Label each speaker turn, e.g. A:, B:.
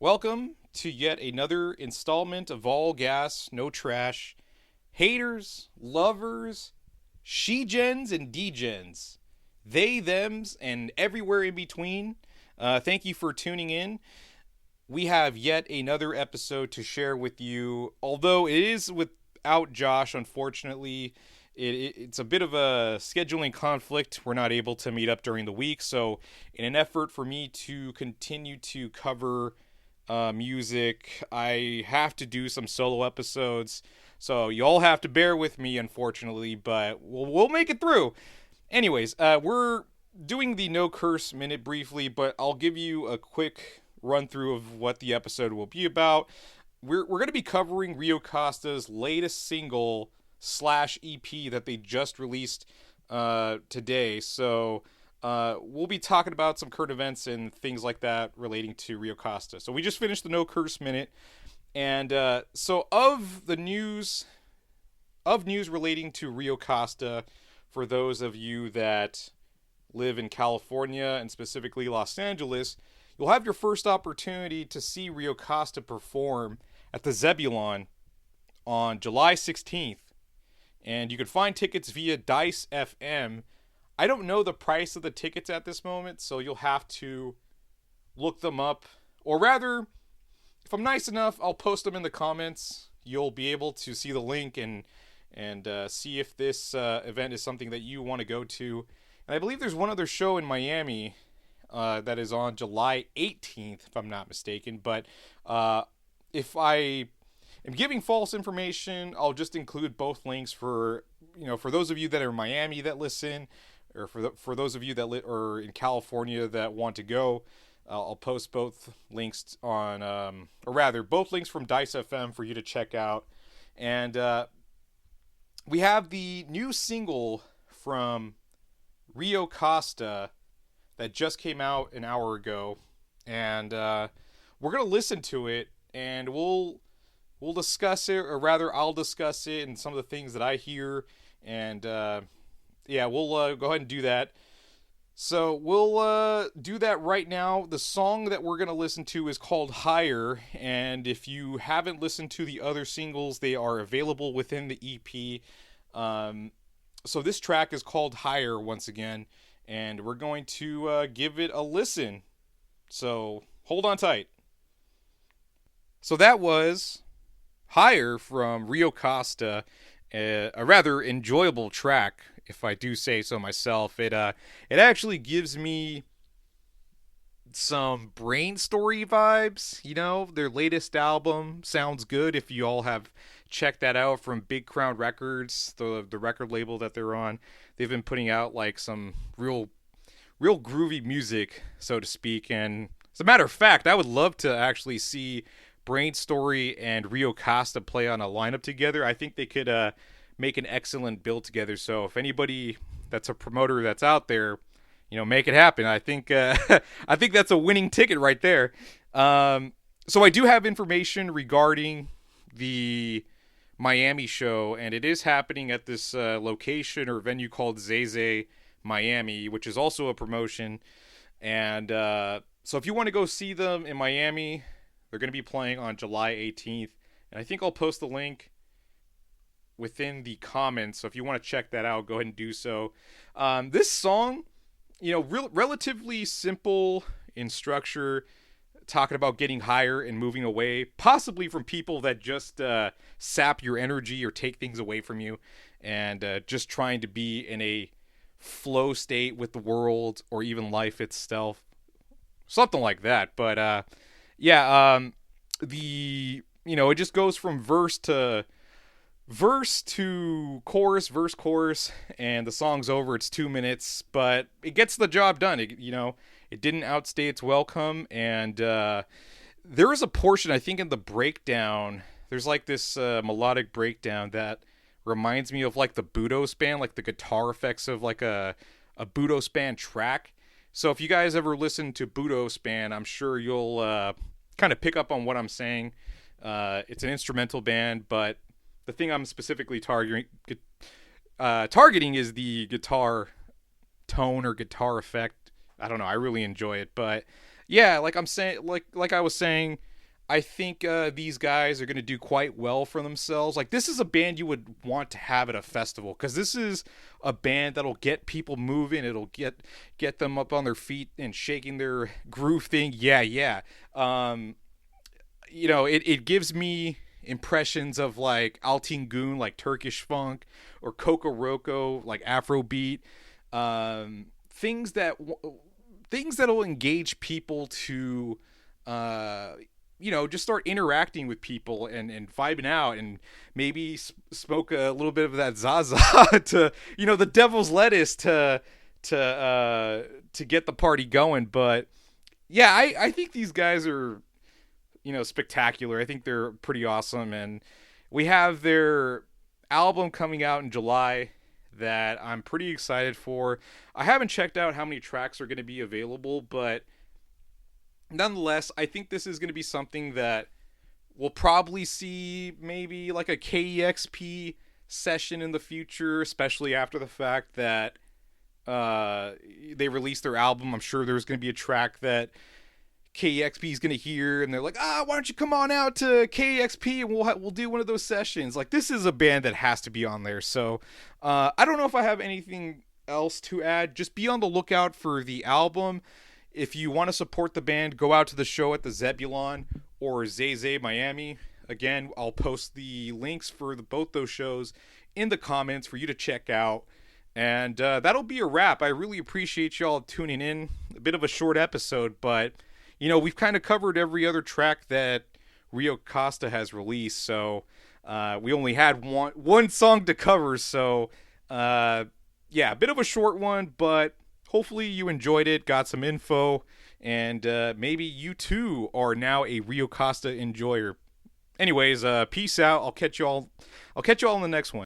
A: Welcome to yet another installment of All Gas, No Trash. Haters, lovers, she-gens, and D-gens. They, thems, and everywhere in between. Thank you for tuning in. We have yet another episode to share with you. Although it is without Josh, unfortunately, it's a bit of a scheduling conflict. We're not able to meet up during the week. So, in an effort for me to continue to cover music, I have to do some solo episodes. So, you all have to bear with me, unfortunately, but we'll make it through. Anyways, we're doing the No Curse Minute briefly, but I'll give you a quick run through of what the episode will be about. We're going to be covering RIO KOSTA'S latest single slash EP that they just released today. So we'll be talking about some current events and things like that relating to RIO KOSTA. So we just finished the No Curse Minute. And so of news relating to RIO KOSTA, for those of you that live in California and specifically Los Angeles, you'll have your first opportunity to see RIO KOSTA perform at the Zebulon on July 16th. And you can find tickets via Dice FM. I don't know the price of the tickets at this moment, so you'll have to look them up. Or rather, if I'm nice enough, I'll post them in the comments. You'll be able to see the link and see if this event is something that you want to go to. And I believe there's one other show in Miami that is on July 18th, if I'm not mistaken. But if I am giving false information, I'll just include both links for those of you that are in Miami that listen, or for those of you that are in California that want to go. I'll post both links on, or rather, both links from Dice FM for you to check out. And we have the new single from RIO KOSTA that just came out an hour ago, and we're gonna listen to it, and we'll discuss it, or rather, I'll discuss it and some of the things that I hear, and we'll go ahead and do that. So we'll do that right now. The song that we're gonna listen to is called Higher, and if you haven't listened to the other singles, they are available within the EP. So this track is called Higher once again, and we're going to give it a listen. So hold on tight. So that was Higher from RIO KOSTA, a rather enjoyable track, if I do say so myself. It actually gives me some Brain Story vibes. Their latest album sounds good. If you all have checked that out, from Big Crown Records, the record label that they're on, they've been putting out like some real groovy music, so to speak. And as a matter of fact, I would love to actually see Brain Story and RIO KOSTA play on a lineup together. I think they could make an excellent build together. So if anybody that's a promoter that's out there, make it happen. I think I think that's a winning ticket right there. So I do have information regarding the Miami show, and it is happening at this location or venue called Zeze Miami, which is also a promotion. And so if you want to go see them in Miami, they're going to be playing on July 18th. And I think I'll post the link within the comments. So if you want to check that out, go ahead and do so. This song, relatively simple in structure, talking about getting higher and moving away, possibly from people that just sap your energy or take things away from you, and just trying to be in a flow state with the world or even life itself. Something like that. But it just goes from verse to chorus, verse, chorus, and the song's over. It's 2 minutes, but it gets the job done. It didn't outstay its welcome, and there is a portion, I think, in the breakdown. There's like this melodic breakdown that reminds me of like the Budo Span, like the guitar effects of like a Budo Span track. So if you guys ever listen to Budo Span, I'm sure you'll kind of pick up on what I'm saying. It's an instrumental band, but the thing I'm specifically targeting is the guitar tone or guitar effect. I don't know. I really enjoy it, but yeah, like I'm saying, like I was saying, I think these guys are going to do quite well for themselves. Like, this is a band you would want to have at a festival, because this is a band that'll get people moving. It'll get them up on their feet and shaking their groove thing. Yeah, yeah. It gives me impressions of like Altingun, like Turkish funk, or Coco Roco, like Afrobeat. Um, things that things that'll engage people to uh, just start interacting with people and vibing out, and maybe smoke a little bit of that Zaza to, the devil's lettuce to get the party going. But yeah, I think these guys are, spectacular. I think they're pretty awesome. And we have their album coming out in July that I'm pretty excited for. I haven't checked out how many tracks are going to be available, but nonetheless, I think this is going to be something that we'll probably see maybe like a KEXP session in the future, especially after the fact that they released their album. I'm sure there's going to be a track that KEXP is going to hear, and they're like, why don't you come on out to KEXP and we'll do one of those sessions. Like, this is a band that has to be on there. So I don't know if I have anything else to add. Just be on the lookout for the album. If you want to support the band, go out to the show at the Zebulon or Zay Miami. Again, I'll post the links for both those shows in the comments for you to check out. And that'll be a wrap. I really appreciate y'all tuning in. A bit of a short episode, but we've kind of covered every other track that Rio Costa has released. So we only had one song to cover. So yeah, a bit of a short one, but hopefully you enjoyed it, got some info, and maybe you too are now a Rio Costa enjoyer. Anyways, peace out. I'll catch y'all in the next one.